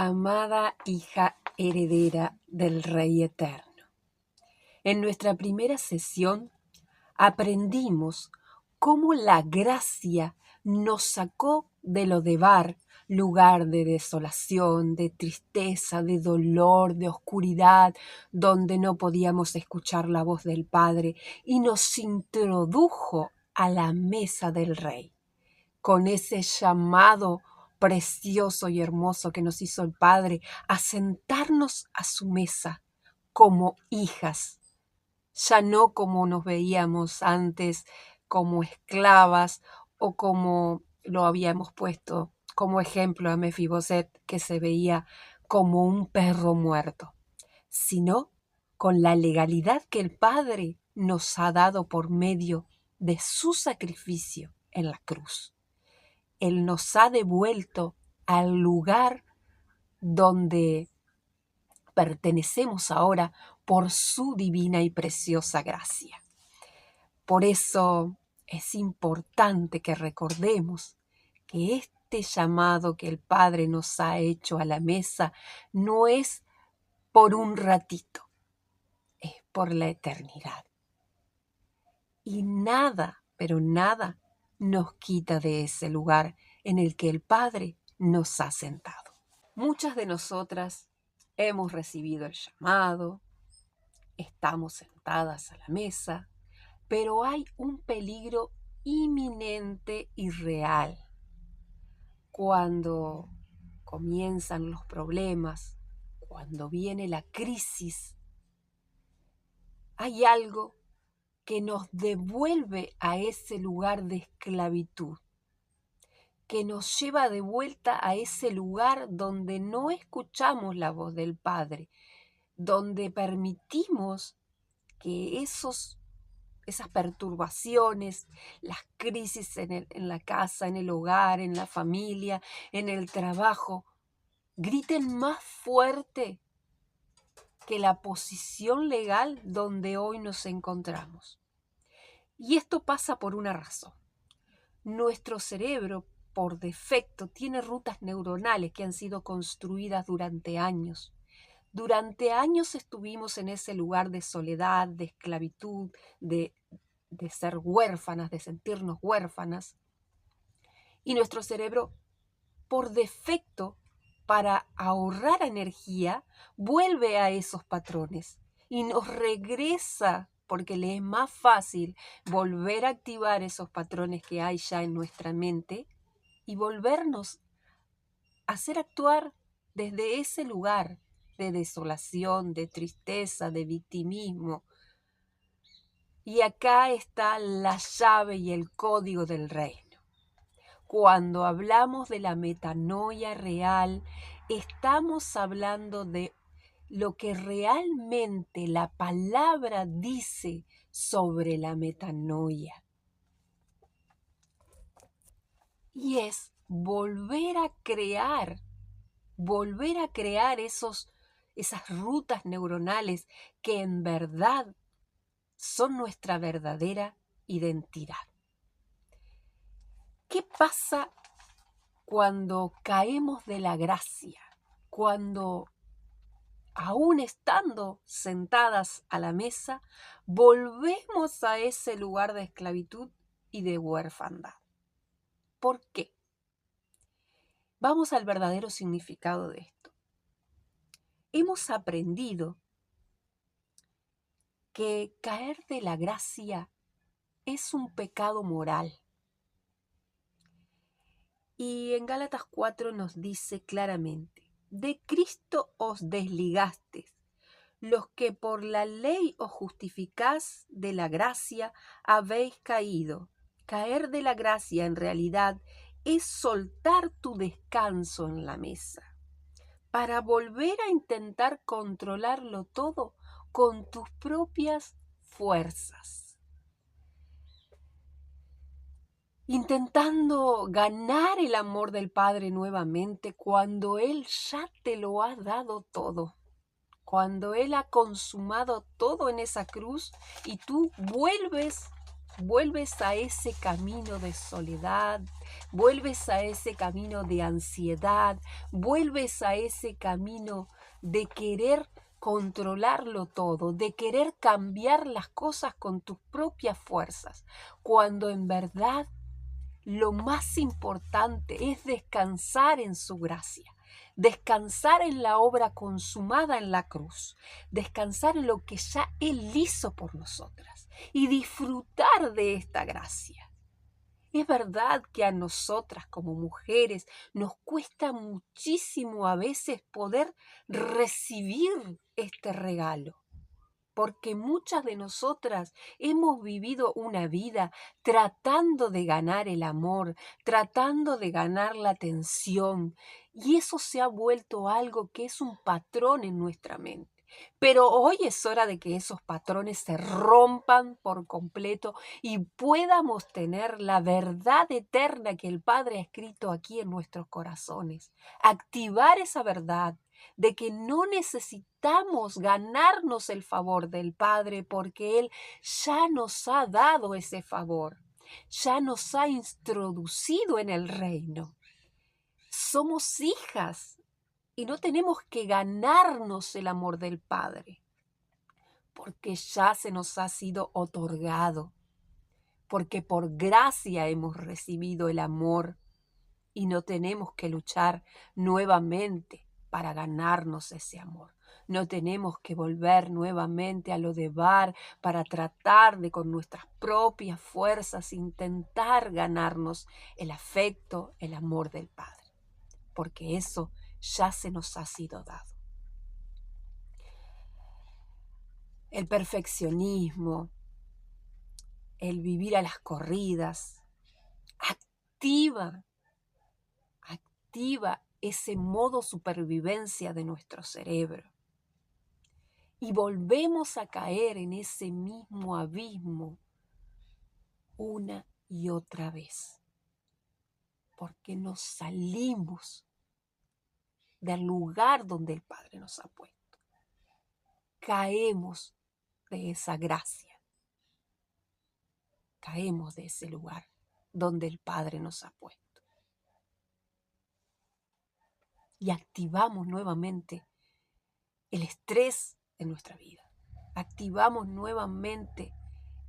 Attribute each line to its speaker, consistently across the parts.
Speaker 1: Amada hija heredera del Rey Eterno. En nuestra primera sesión aprendimos cómo la gracia nos sacó de Lodebar, lugar de desolación, de tristeza, de dolor, de oscuridad, donde no podíamos escuchar la voz del Padre, y nos introdujo a la mesa del Rey, con ese llamado precioso y hermoso que nos hizo el Padre a sentarnos a su mesa como hijas, ya no como nos veíamos antes, como esclavas o como lo habíamos puesto como ejemplo a Mefiboset, que se veía como un perro muerto, sino con la legalidad que el Padre nos ha dado por medio de su sacrificio en la cruz. Él nos ha devuelto al lugar donde pertenecemos ahora por su divina y preciosa gracia. Por eso es importante que recordemos que este llamado que el Padre nos ha hecho a la mesa no es por un ratito, es por la eternidad. Y nada, pero nada, nos quita de ese lugar en el que el Padre nos ha sentado. Muchas de nosotras hemos recibido el llamado, estamos sentadas a la mesa, pero hay un peligro inminente y real. Cuando comienzan los problemas, cuando viene la crisis, hay algo que nos devuelve a ese lugar de esclavitud, que nos lleva de vuelta a ese lugar donde no escuchamos la voz del Padre, donde permitimos que esas perturbaciones, las crisis en la casa, en el hogar, en la familia, en el trabajo, griten más fuerte que la posición legal donde hoy nos encontramos. Y esto pasa por una razón. Nuestro cerebro, por defecto, tiene rutas neuronales que han sido construidas durante años. Durante años estuvimos en ese lugar de soledad, de esclavitud, de ser huérfanas, de sentirnos huérfanas. Y nuestro cerebro, por defecto, para ahorrar energía, vuelve a esos patrones y nos regresa, porque le es más fácil volver a activar esos patrones que hay ya en nuestra mente y volvernos a hacer actuar desde ese lugar de desolación, de tristeza, de victimismo. Y acá está la llave y el código del reino. Cuando hablamos de la metanoia real, estamos hablando de lo que realmente la palabra dice sobre la metanoia. Y es volver a crear esas rutas neuronales que en verdad son nuestra verdadera identidad. ¿Qué pasa cuando caemos de la gracia? Cuando, aún estando sentadas a la mesa, volvemos a ese lugar de esclavitud y de huérfandad. ¿Por qué? Vamos al verdadero significado de esto. Hemos aprendido que caer de la gracia es un pecado moral. Y en Gálatas 4 nos dice claramente: de Cristo os desligasteis, los que por la ley os justificáis, de la gracia habéis caído. Caer de la gracia en realidad es soltar tu descanso en la mesa para volver a intentar controlarlo todo con tus propias fuerzas, intentando ganar el amor del Padre nuevamente cuando Él ya te lo ha dado todo, cuando Él ha consumado todo en esa cruz y tú vuelves vuelves a ese camino de soledad, vuelves a ese camino de ansiedad, vuelves a ese camino de querer controlarlo todo, de querer cambiar las cosas con tus propias fuerzas, cuando en verdad lo más importante es descansar en su gracia, descansar en la obra consumada en la cruz, descansar en lo que ya Él hizo por nosotras y disfrutar de esta gracia. Es verdad que a nosotras como mujeres nos cuesta muchísimo a veces poder recibir este regalo, porque muchas de nosotras hemos vivido una vida tratando de ganar el amor, tratando de ganar la atención, y eso se ha vuelto algo que es un patrón en nuestra mente. Pero hoy es hora de que esos patrones se rompan por completo y podamos tener la verdad eterna que el Padre ha escrito aquí en nuestros corazones. Activar esa verdad de que no necesitamos ganarnos el favor del Padre porque Él ya nos ha dado ese favor, ya nos ha introducido en el reino. Somos hijas y no tenemos que ganarnos el amor del Padre porque ya se nos ha sido otorgado, porque por gracia hemos recibido el amor y no tenemos que luchar nuevamente para ganarnos ese amor. No tenemos que volver nuevamente a lo de bar para tratar de con nuestras propias fuerzas intentar ganarnos el afecto, el amor del Padre, porque eso ya se nos ha sido dado. El perfeccionismo, el vivir a las corridas, activa ese modo supervivencia de nuestro cerebro. Y volvemos a caer en ese mismo abismo una y otra vez, porque nos salimos del lugar donde el Padre nos ha puesto. Caemos de esa gracia, caemos de ese lugar donde el Padre nos ha puesto. Y activamos nuevamente el estrés en nuestra vida. Activamos nuevamente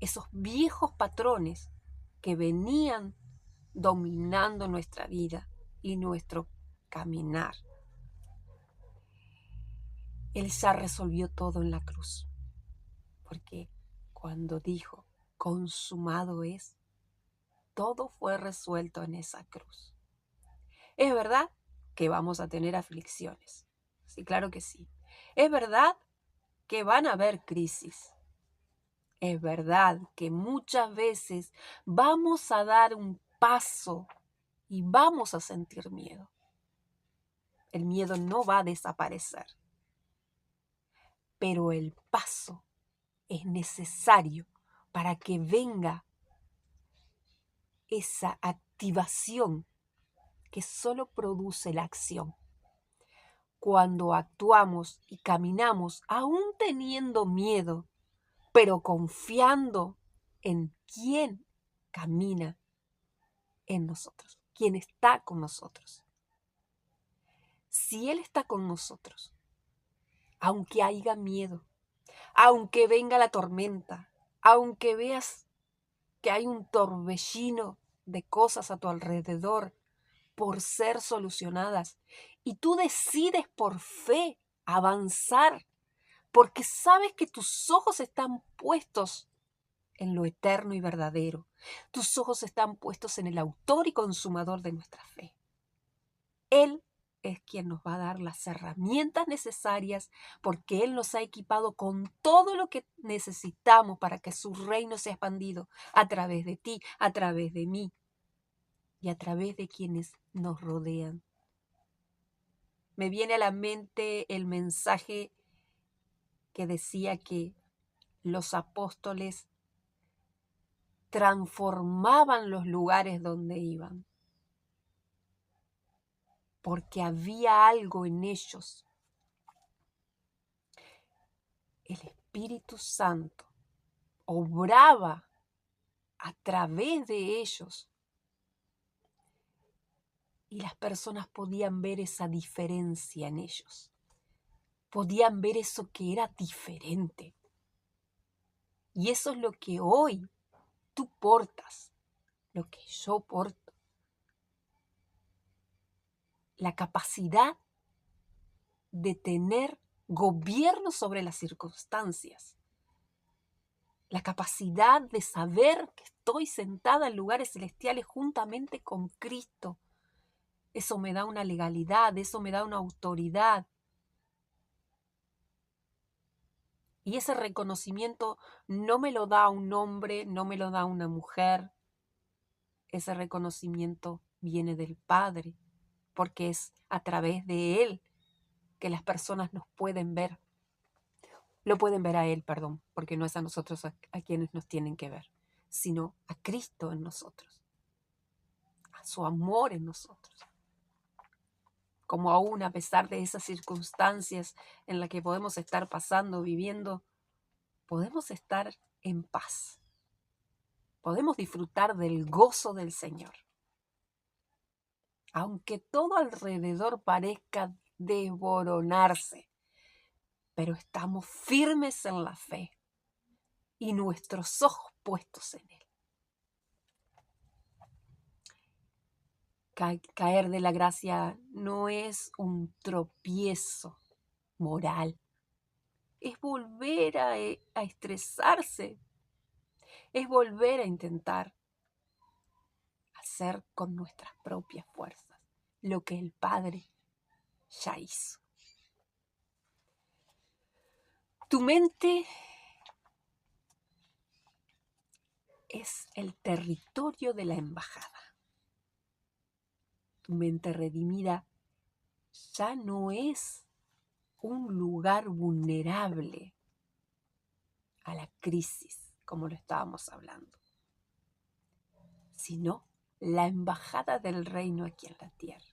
Speaker 1: esos viejos patrones que venían dominando nuestra vida y nuestro caminar. Él ya resolvió todo en la cruz, porque cuando dijo, consumado es, todo fue resuelto en esa cruz. Es verdad que vamos a tener aflicciones, sí, claro que sí. Es verdad que van a haber crisis. Es verdad que muchas veces vamos a dar un paso y vamos a sentir miedo. El miedo no va a desaparecer, pero el paso es necesario para que venga esa activación que solo produce la acción. Cuando actuamos y caminamos aún teniendo miedo, pero confiando en quién camina en nosotros, quién está con nosotros. Si Él está con nosotros, aunque haya miedo, aunque venga la tormenta, aunque veas que hay un torbellino de cosas a tu alrededor por ser solucionadas, y tú decides por fe avanzar, porque sabes que tus ojos están puestos en lo eterno y verdadero. Tus ojos están puestos en el autor y consumador de nuestra fe. Él es quien nos va a dar las herramientas necesarias porque Él nos ha equipado con todo lo que necesitamos para que su reino sea expandido a través de ti, a través de mí y a través de quienes nos rodean. Me viene a la mente el mensaje que decía que los apóstoles transformaban los lugares donde iban, porque había algo en ellos. El Espíritu Santo obraba a través de ellos. Y las personas podían ver esa diferencia en ellos. Podían ver eso que era diferente. Y eso es lo que hoy tú portas, lo que yo porto. La capacidad de tener gobierno sobre las circunstancias. La capacidad de saber que estoy sentada en lugares celestiales juntamente con Cristo. Eso me da una legalidad, eso me da una autoridad. Y ese reconocimiento no me lo da un hombre, no me lo da una mujer. Ese reconocimiento viene del Padre, porque es a través de Él que las personas nos pueden ver. Lo pueden ver a Él, perdón, porque no es a nosotros a quienes nos tienen que ver, sino a Cristo en nosotros, a su amor en nosotros. Como aún a pesar de esas circunstancias en las que podemos estar pasando, viviendo, podemos estar en paz. Podemos disfrutar del gozo del Señor. Aunque todo alrededor parezca desboronarse, pero estamos firmes en la fe y nuestros ojos puestos en Él. Caer de la gracia no es un tropiezo moral, es volver a estresarse, es volver a intentar hacer con nuestras propias fuerzas lo que el Padre ya hizo. Tu mente es el territorio de la embajada. Tu mente redimida ya no es un lugar vulnerable a la crisis, como lo estábamos hablando, sino la embajada del reino aquí en la tierra.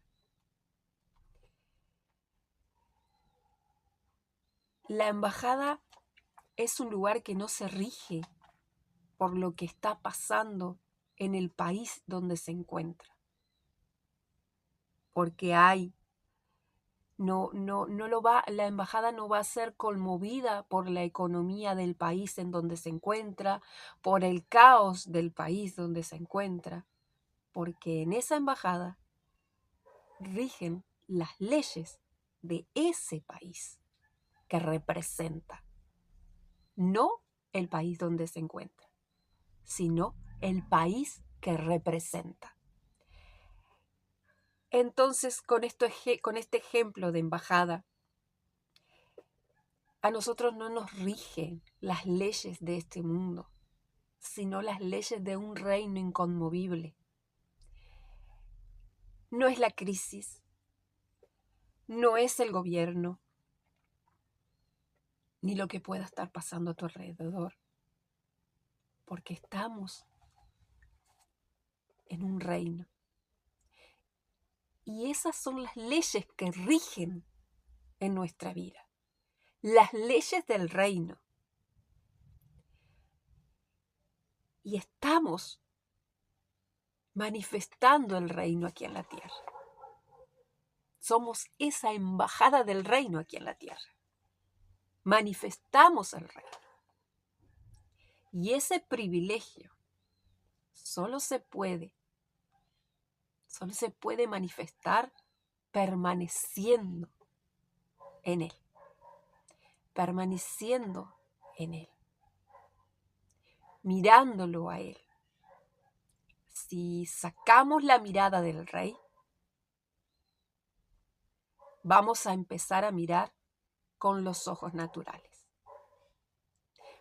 Speaker 1: La embajada es un lugar que no se rige por lo que está pasando en el país donde se encuentra, porque la embajada no va a ser conmovida por la economía del país en donde se encuentra, por el caos del país donde se encuentra, porque en esa embajada rigen las leyes de ese país que representa, no el país donde se encuentra, sino el país que representa. Entonces, con este ejemplo de embajada, a nosotros no nos rigen las leyes de este mundo, sino las leyes de un reino inconmovible. No es la crisis, no es el gobierno, ni lo que pueda estar pasando a tu alrededor, porque estamos en un reino. Y esas son las leyes que rigen en nuestra vida, las leyes del reino. Y estamos manifestando el reino aquí en la tierra. Somos esa embajada del reino aquí en la tierra. Manifestamos el reino. Y ese privilegio solo se puede manifestar permaneciendo en Él. Permaneciendo en Él. Mirándolo a Él. Si sacamos la mirada del Rey, vamos a empezar a mirar con los ojos naturales.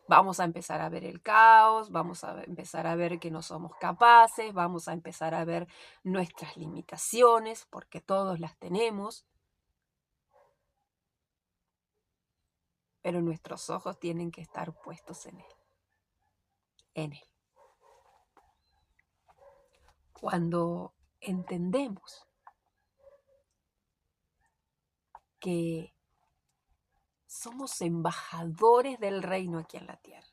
Speaker 1: Vamos a empezar a ver el caos, vamos a empezar a ver que no somos capaces, vamos a empezar a ver nuestras limitaciones, porque todos las tenemos. Pero nuestros ojos tienen que estar puestos en Él. En Él. Cuando entendemos que somos embajadores del reino aquí en la tierra,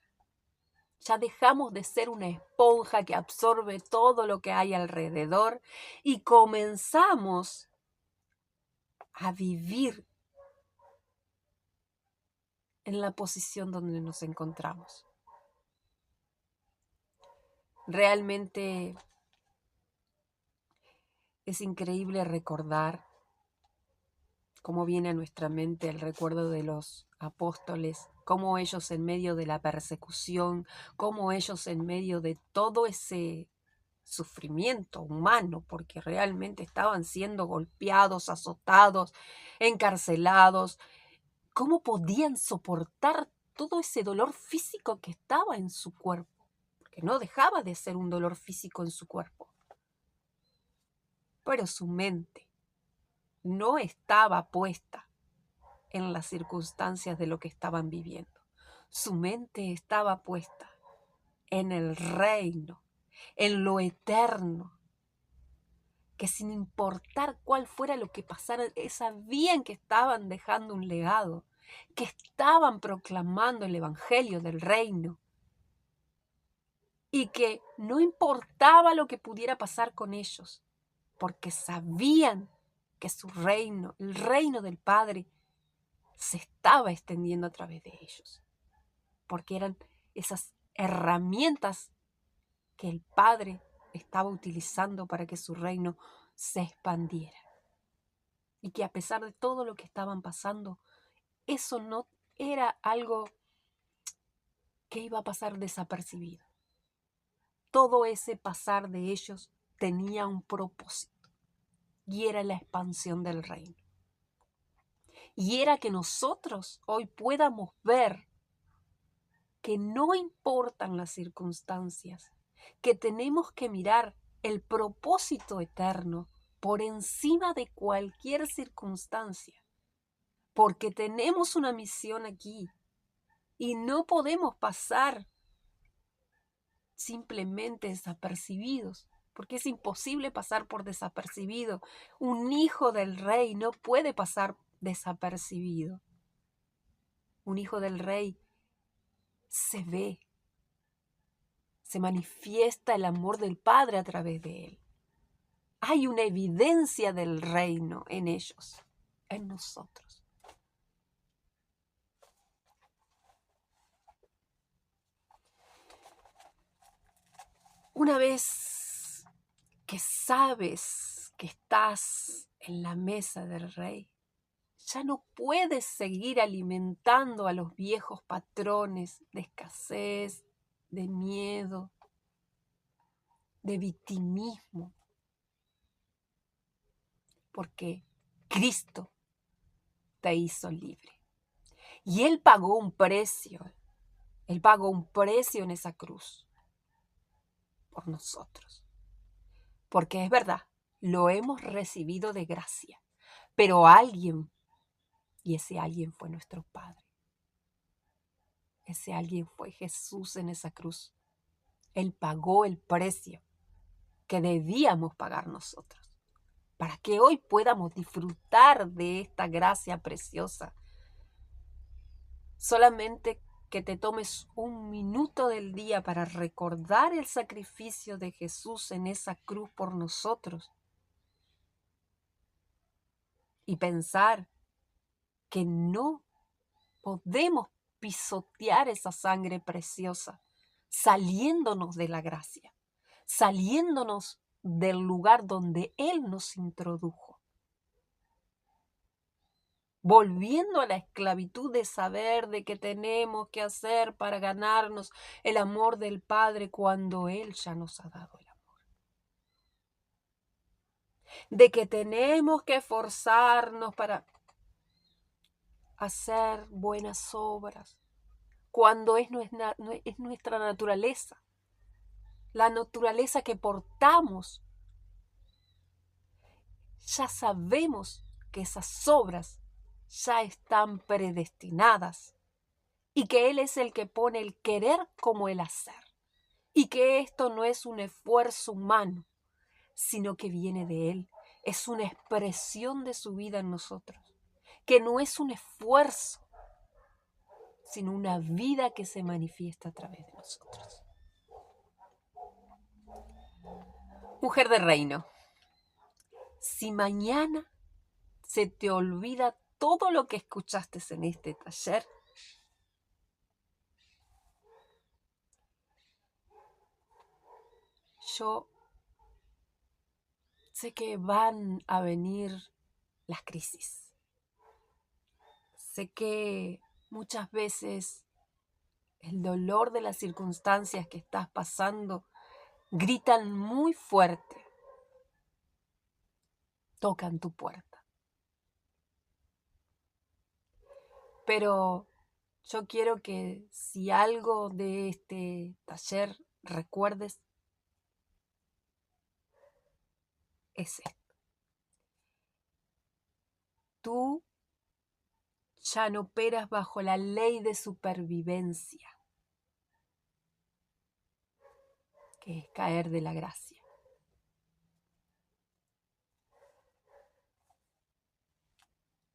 Speaker 1: Ya dejamos de ser una esponja que absorbe todo lo que hay alrededor y comenzamos a vivir en la posición donde nos encontramos. Realmente es increíble recordar cómo viene a nuestra mente el recuerdo de los apóstoles, cómo ellos en medio de la persecución, cómo ellos en medio de todo ese sufrimiento humano, porque realmente estaban siendo golpeados, azotados, encarcelados, cómo podían soportar todo ese dolor físico que estaba en su cuerpo, porque no dejaba de ser un dolor físico en su cuerpo, pero su mente no estaba puesta en las circunstancias de lo que estaban viviendo. Su mente estaba puesta en el reino, en lo eterno, que sin importar cuál fuera lo que pasara, sabían que estaban dejando un legado, que estaban proclamando el evangelio del reino y que no importaba lo que pudiera pasar con ellos, porque sabían que su reino, el reino del Padre, se estaba extendiendo a través de ellos, porque eran esas herramientas que el Padre estaba utilizando para que su reino se expandiera. Y que a pesar de todo lo que estaban pasando, eso no era algo que iba a pasar desapercibido. Todo ese pasar de ellos tenía un propósito, y era la expansión del reino. Y era que nosotros hoy podamos ver que no importan las circunstancias, que tenemos que mirar el propósito eterno por encima de cualquier circunstancia, porque tenemos una misión aquí y no podemos pasar simplemente desapercibidos, porque es imposible pasar por desapercibido. Un hijo del rey no puede pasar desapercibido. Un hijo del rey se ve, se manifiesta el amor del Padre a través de él. Hay una evidencia del reino en ellos, en nosotros. Una vez que sabes que estás en la mesa del rey, ya no puedes seguir alimentando a los viejos patrones de escasez, de miedo, de victimismo, porque Cristo te hizo libre. Y Él pagó un precio. Él pagó un precio en esa cruz por nosotros. Porque es verdad, lo hemos recibido de gracia. Pero alguien, y ese alguien fue nuestro Padre. Ese alguien fue Jesús en esa cruz. Él pagó el precio que debíamos pagar nosotros, para que hoy podamos disfrutar de esta gracia preciosa. Solamente que te tomes un minuto del día para recordar el sacrificio de Jesús en esa cruz por nosotros y pensar que no podemos pisotear esa sangre preciosa, saliéndonos de la gracia, saliéndonos del lugar donde Él nos introdujo, volviendo a la esclavitud de saber de qué tenemos que hacer para ganarnos el amor del Padre cuando Él ya nos ha dado el amor. De que tenemos que esforzarnos para hacer buenas obras cuando es nuestra naturaleza, la naturaleza que portamos. Ya sabemos que esas obras ya están predestinadas y que Él es el que pone el querer como el hacer y que esto no es un esfuerzo humano, sino que viene de Él, es una expresión de su vida en nosotros, que no es un esfuerzo, sino una vida que se manifiesta a través de nosotros. Mujer de reino, si mañana se te olvida todo lo que escuchaste en este taller, yo sé que van a venir las crisis. Sé que muchas veces el dolor de las circunstancias que estás pasando gritan muy fuerte, tocan tu puerta. Pero yo quiero que si algo de este taller recuerdes, es esto. Tú ya no operas bajo la ley de supervivencia, que es caer de la gracia.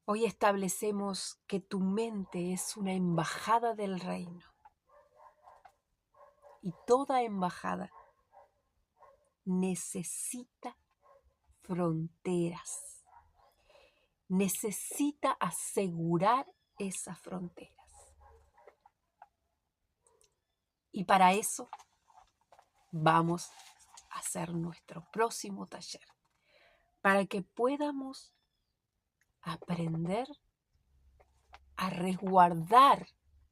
Speaker 1: Hoy establecemos que tu mente es una embajada del reino. Y toda embajada necesita fronteras. Necesita asegurar esas fronteras. Y para eso vamos a hacer nuestro próximo taller. Para que podamos aprender a resguardar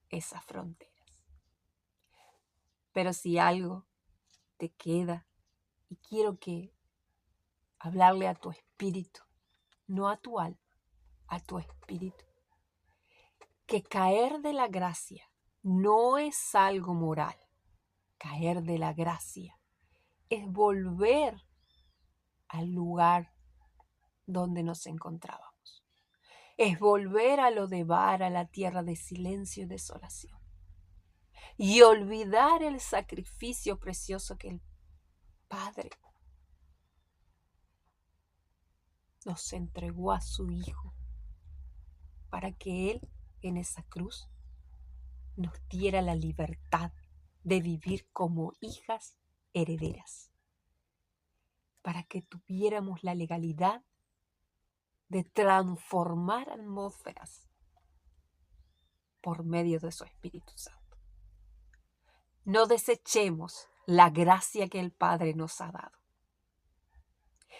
Speaker 1: esas fronteras. Pero si algo te queda, y quiero que hablarle a tu espíritu, no a tu alma, a tu espíritu, que caer de la gracia no es algo moral. Caer de la gracia es volver al lugar donde nos encontrábamos. Es volver a lo de Bar, a la tierra de silencio y desolación. Y olvidar el sacrificio precioso que el Padre nos entregó a su Hijo para que Él en esa cruz nos diera la libertad de vivir como hijas herederas, para que tuviéramos la legalidad de transformar atmósferas por medio de su Espíritu Santo. No desechemos la gracia que el Padre nos ha dado.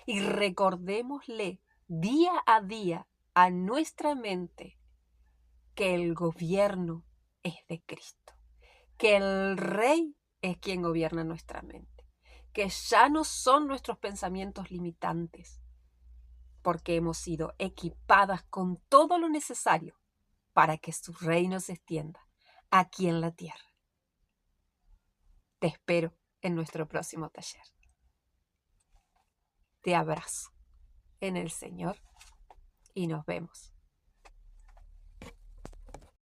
Speaker 1: Y recordémosle día a día a nuestra mente que el gobierno es de Cristo, que el Rey es quien gobierna nuestra mente, que ya no son nuestros pensamientos limitantes, porque hemos sido equipadas con todo lo necesario para que su reino se extienda aquí en la tierra. Te espero en nuestro próximo taller. Te abrazo en el Señor y nos vemos.